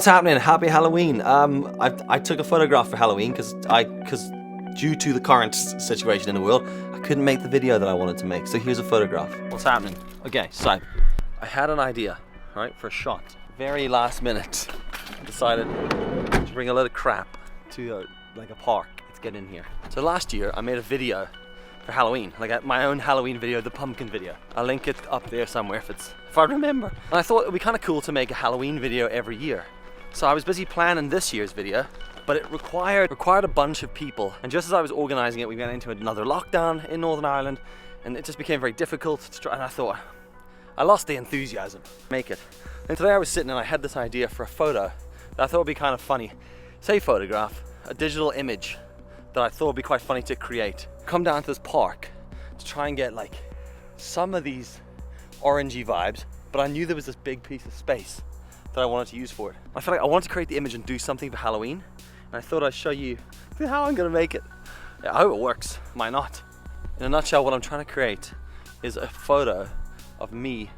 What's happening? Happy Halloween. I took a photograph for Halloween because due to the current situation in the world, I couldn't make the video that I wanted to make. So here's a photograph. What's happening? Okay, so I had an idea, right, for a shot. Very last minute, I decided to bring a load of crap to like a park. Let's get in here. So last year I made a video for Halloween, like my own Halloween video, the pumpkin video. I'll link it up there somewhere if I remember. And I thought it would be kind of cool to make a Halloween video every year. So I was busy planning this year's video, but it required a bunch of people. And just as I was organizing it, we went into another lockdown in Northern Ireland, and it just became very difficult to try. And I thought, I lost the enthusiasm to make it. And today I was sitting and I had this idea for a photo that I thought would be kind of funny. Say photograph, a digital image that I thought would be quite funny to create. Come down to this park to try and get like some of these orangey vibes, but I knew there was this big piece of space that I wanted to use for it. I felt like I wanted to create the image and do something for Halloween, and I thought I'd show you how I'm gonna make it. Yeah, I hope it works. Why not? In a nutshell, what I'm trying to create is a photo of me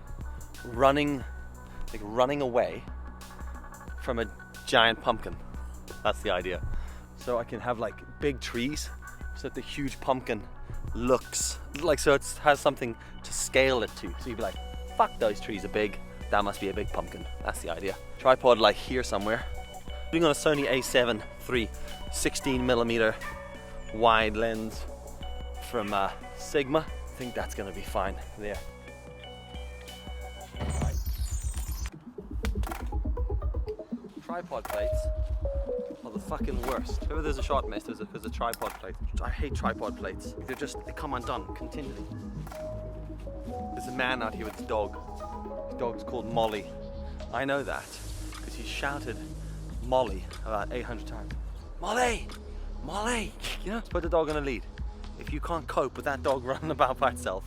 running away from a giant pumpkin. That's the idea. So I can have like big trees, so that the huge pumpkin looks like, so it has something to scale it to. So you'd be like, fuck, those trees are big. That must be a big pumpkin. That's the idea. Tripod like here somewhere. Doing on a Sony A7 III 16mm wide lens from Sigma. I think that's gonna be fine there. Tripod plates are the fucking worst. Whenever there's a shot miss, there's a tripod plate. I hate tripod plates. They come undone continually. There's a man out here with his dog. His dog's called Molly. I know that because he shouted Molly about 800 times. Molly! Molly! You know, put the dog on a lead. If you can't cope with that dog running about by itself,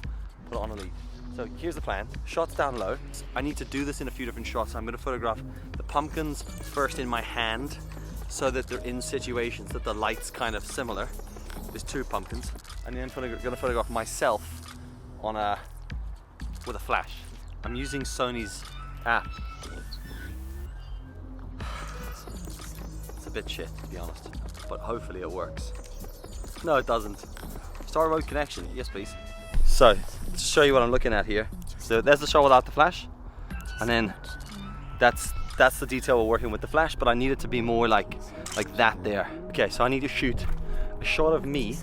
put it on a lead. So here's the plan. Shots down low. I need to do this in a few different shots. I'm going to photograph the pumpkins first in my hand so that they're in situations that the light's kind of similar. There's two pumpkins. And then I'm going to photograph myself on with a flash. I'm using Sony's app. It's a bit shit, to be honest, but hopefully it works. No, it doesn't. Start remote connection, yes please. So, to show you what I'm looking at here. So there's the shot without the flash, and then that's the detail we're working with the flash, but I need it to be more like that there. Okay, so I need to shoot a shot of me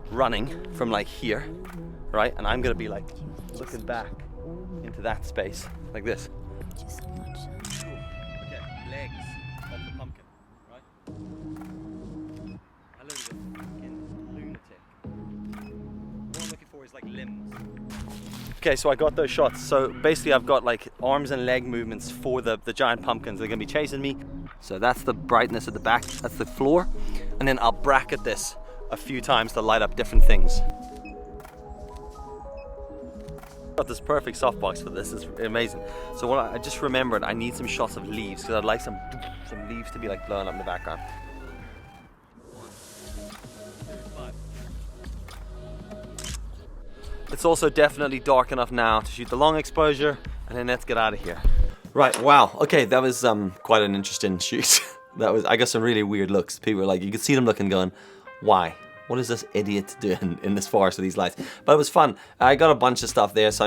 running from like here, right? And I'm gonna be like looking back into that space, like this. Okay, legs of the pumpkin, right? I look at this fucking lunatic. What I'm looking for is like limbs. Okay, so I got those shots. So basically I've got like arms and leg movements for the giant pumpkins. They're gonna be chasing me. So that's the brightness at the back, that's the floor. And then I'll bracket this a few times to light up different things. Got this perfect softbox for this. It's amazing. So what I just remembered, I need some shots of leaves because I'd like some leaves to be like blowing up in the background. 1, 2, 5. It's also definitely dark enough now to shoot the long exposure, and then let's get out of here. Right, wow. Okay, that was quite an interesting shoot. I got some really weird looks. People were like, you could see them looking going, why? What is this idiot doing in this forest with these lights? But it was fun. I got a bunch of stuff there, so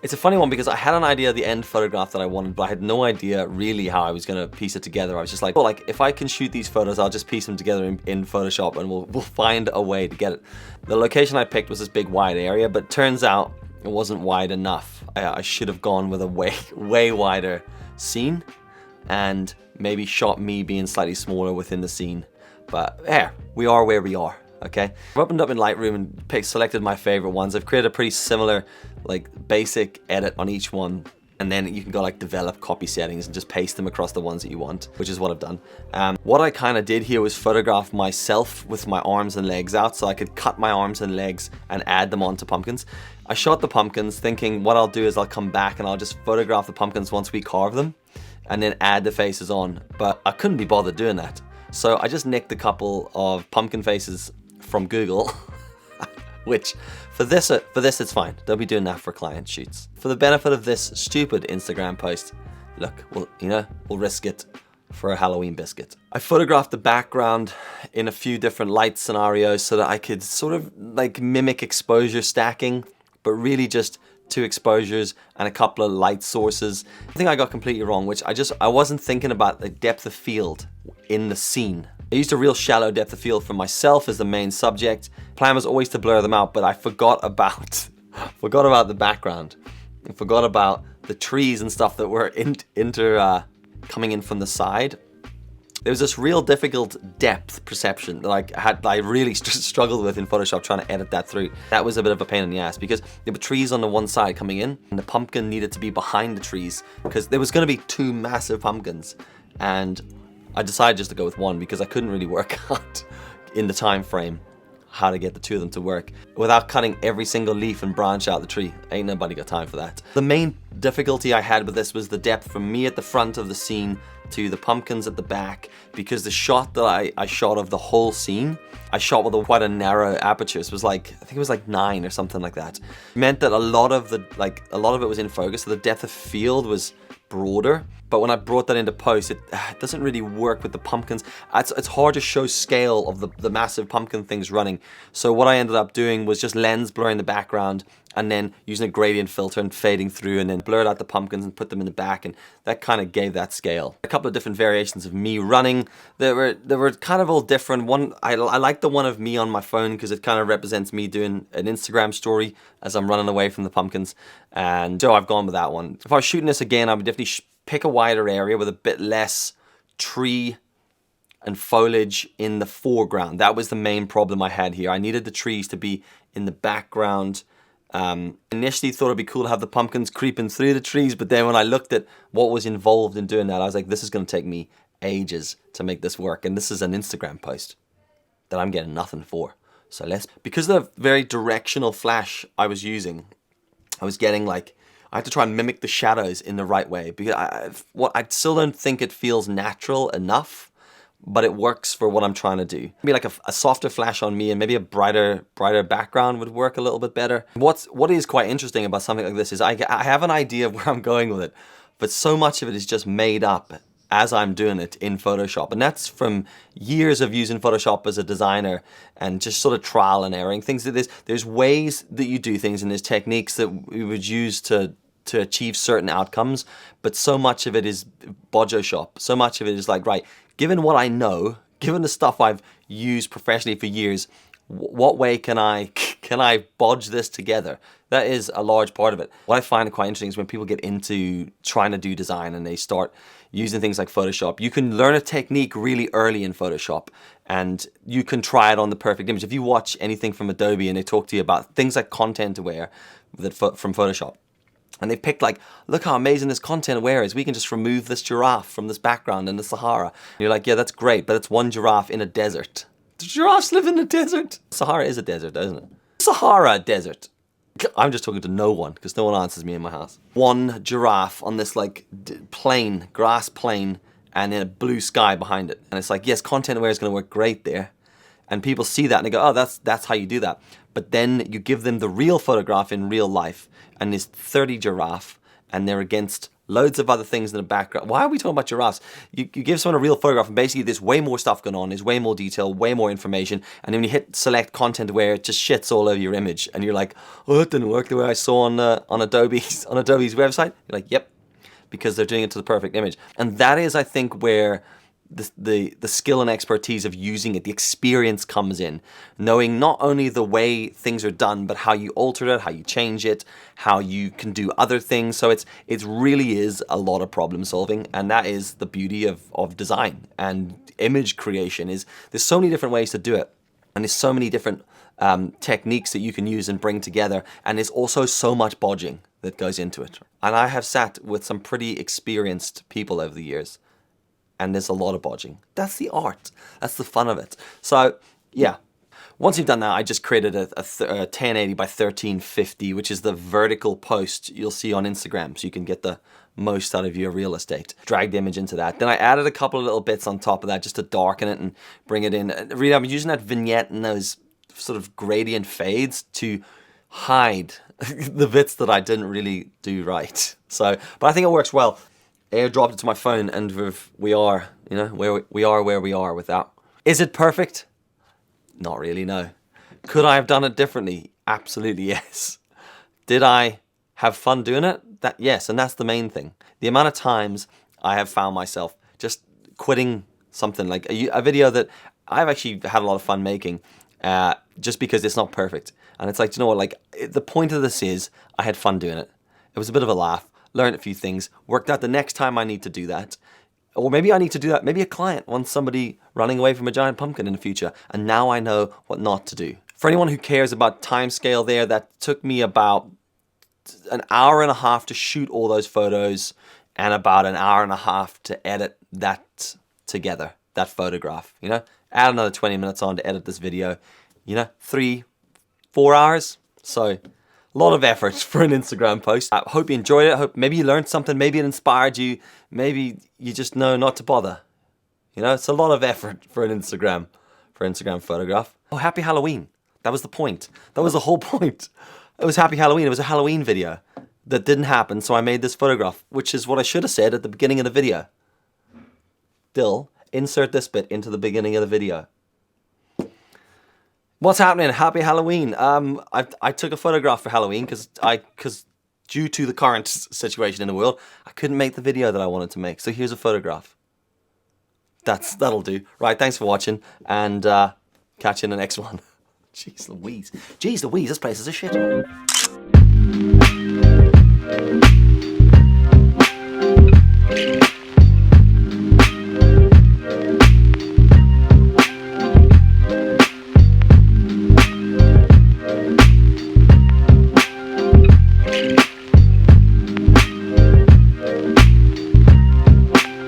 it's a funny one because I had an idea of the end photograph that I wanted, but I had no idea really how I was gonna piece it together. I was just like, well, if I can shoot these photos, I'll just piece them together in Photoshop and we'll find a way to get it. The location I picked was this big wide area, but turns out it wasn't wide enough. I should have gone with a way wider scene and maybe shot me being slightly smaller within the scene. But yeah, we are where we are. Okay, I've opened up in Lightroom and selected my favorite ones. I've created a pretty similar, like, basic edit on each one, and then you can go like develop copy settings and just paste them across the ones that you want, which is what I've done. What I kind of did here was photograph myself with my arms and legs out, so I could cut my arms and legs and add them onto pumpkins. I shot the pumpkins thinking what I'll do is I'll come back and I'll just photograph the pumpkins once we carve them, and then add the faces on. But I couldn't be bothered doing that, so I just nicked a couple of pumpkin faces from Google, which for this it's fine. They'll be doing that for client shoots. For the benefit of this stupid Instagram post, look, we'll risk it. for a Halloween biscuit. I photographed the background in a few different light scenarios so that I could sort of like mimic exposure stacking, but really just 2 exposures and a couple of light sources. I think I got completely wrong, which I wasn't thinking about the depth of field in the scene. I used a real shallow depth of field for myself as the main subject. Plan was always to blur them out, but I forgot about the background. I forgot about the trees and stuff that were coming in from the side. There was this real difficult depth perception that I really struggled with in Photoshop, trying to edit that through. That was a bit of a pain in the ass because there were trees on the one side coming in and the pumpkin needed to be behind the trees because there was going to be 2 massive pumpkins, and I decided just to go with one because I couldn't really work out in the time frame how to get the 2 of them to work without cutting every single leaf and branch out the tree. Ain't nobody got time for that. The main difficulty I had with this was the depth from me at the front of the scene to the pumpkins at the back, because the shot that I shot of the whole scene, I shot with quite a narrow aperture. It was like, I think it was like 9 or something like that. It meant that a lot of it was in focus, so the depth of field was broader. But when I brought that into post, it doesn't really work with the pumpkins. It's hard to show scale of the massive pumpkin things running. So what I ended up doing was just lens blurring the background and then using a gradient filter and fading through, and then blurred out the pumpkins and put them in the back, and that kind of gave that scale. A couple of different variations of me running. They were kind of all different. One, I like the one of me on my phone because it kind of represents me doing an Instagram story as I'm running away from the pumpkins, and so I've gone with that one. If I was shooting this again, I would definitely pick a wider area with a bit less tree and foliage in the foreground. That was the main problem I had here. I needed the trees to be in the background. Initially thought it'd be cool to have the pumpkins creeping through the trees, but then when I looked at what was involved in doing that, I was like, this is going to take me ages to make this work, and this is an Instagram post that I'm getting nothing for. So because of the very directional flash I was using, I was getting like, I had to try and mimic the shadows in the right way, because I still don't think it feels natural enough, but it works for what I'm trying to do. Maybe like a softer flash on me and maybe a brighter background would work a little bit better. What is quite interesting about something like this is I have an idea of where I'm going with it, but so much of it is just made up as I'm doing it in Photoshop. And that's from years of using Photoshop as a designer and just sort of trial and erroring things like this. There's ways that you do things and there's techniques that we would use to achieve certain outcomes, but so much of it is Bojoshop. So much of it is like, right, given what I know, given the stuff I've used professionally for years, what way can I bodge this together? That is a large part of it. What I find quite interesting is when people get into trying to do design and they start using things like Photoshop. You can learn a technique really early in Photoshop and you can try it on the perfect image. If you watch anything from Adobe and they talk to you about things like content aware from Photoshop, and they picked like, look how amazing this content aware is. We can just remove this giraffe from this background in the Sahara. And you're like, yeah, that's great, but it's one giraffe in a desert. Do giraffes live in the desert? Sahara is a desert, isn't it? Sahara desert. I'm just talking to no one because no one answers me in my house. One giraffe on this like plain, grass plain, and then a blue sky behind it. And it's like, yes, content aware is going to work great there. And people see that and they go, oh, that's how you do that. But then you give them the real photograph in real life, and there's 30 giraffe, and they're against loads of other things in the background. Why are we talking about giraffes? You give someone a real photograph, and basically there's way more stuff going on, there's way more detail, way more information, and then when you hit select content aware, it just shits all over your image, and you're like, oh, it didn't work the way I saw on Adobe's website. You're like, yep, because they're doing it to the perfect image. And that is, I think, where the skill and expertise of using it, the experience comes in, knowing not only the way things are done, but how you alter it, how you change it, how you can do other things. So it really is a lot of problem solving, and that is the beauty of design and image creation. There's so many different ways to do it, and there's so many different techniques that you can use and bring together, and there's also so much bodging that goes into it. And I have sat with some pretty experienced people over the years, and there's a lot of bodging. That's the art. That's the fun of it. So, yeah. Once you've done that, I just created a 1080 by 1350, which is the vertical post you'll see on Instagram, so you can get the most out of your real estate. Drag the image into that. Then I added a couple of little bits on top of that just to darken it and bring it in. Really, I'm using that vignette and those sort of gradient fades to hide the bits that I didn't really do right. So, but I think it works well. Airdropped it to my phone, and we are You know, where we are with that. Is it perfect? Not really, no. Could I have done it differently? Absolutely yes. Did I have fun doing it? Yes, and that's the main thing. The amount of times I have found myself just quitting something like a video that I've actually had a lot of fun making, just because it's not perfect. And it's like, do you know what, like, the point of this is I had fun doing it. It was a bit of a laugh, learned a few things, worked out the next time I need to do that. Or maybe I need to do that. Maybe a client wants somebody running away from a giant pumpkin in the future, and now I know what not to do. For anyone who cares about time scale there, that took me about an hour and a half to shoot all those photos and about an hour and a half to edit that together, that photograph, you know? Add another 20 minutes on to edit this video, you know? 3-4 hours. So a lot of effort for an Instagram post. I hope you enjoyed it. I hope maybe you learned something, maybe it inspired you, maybe you just know not to bother. You know, it's a lot of effort for an Instagram photograph. Oh, happy Halloween. That was the point. That was the whole point. It was happy Halloween. It was a Halloween video that didn't happen, so I made this photograph, which is what I should have said at the beginning of the video. Dill, insert this bit into the beginning of the video. What's happening? Happy Halloween. I took a photograph for Halloween because due to the current situation in the world, I couldn't make the video that I wanted to make. So here's a photograph. That'll do. Right, thanks for watching, and catch you in the next one. Jeez Louise. Jeez Louise, this place is a shit.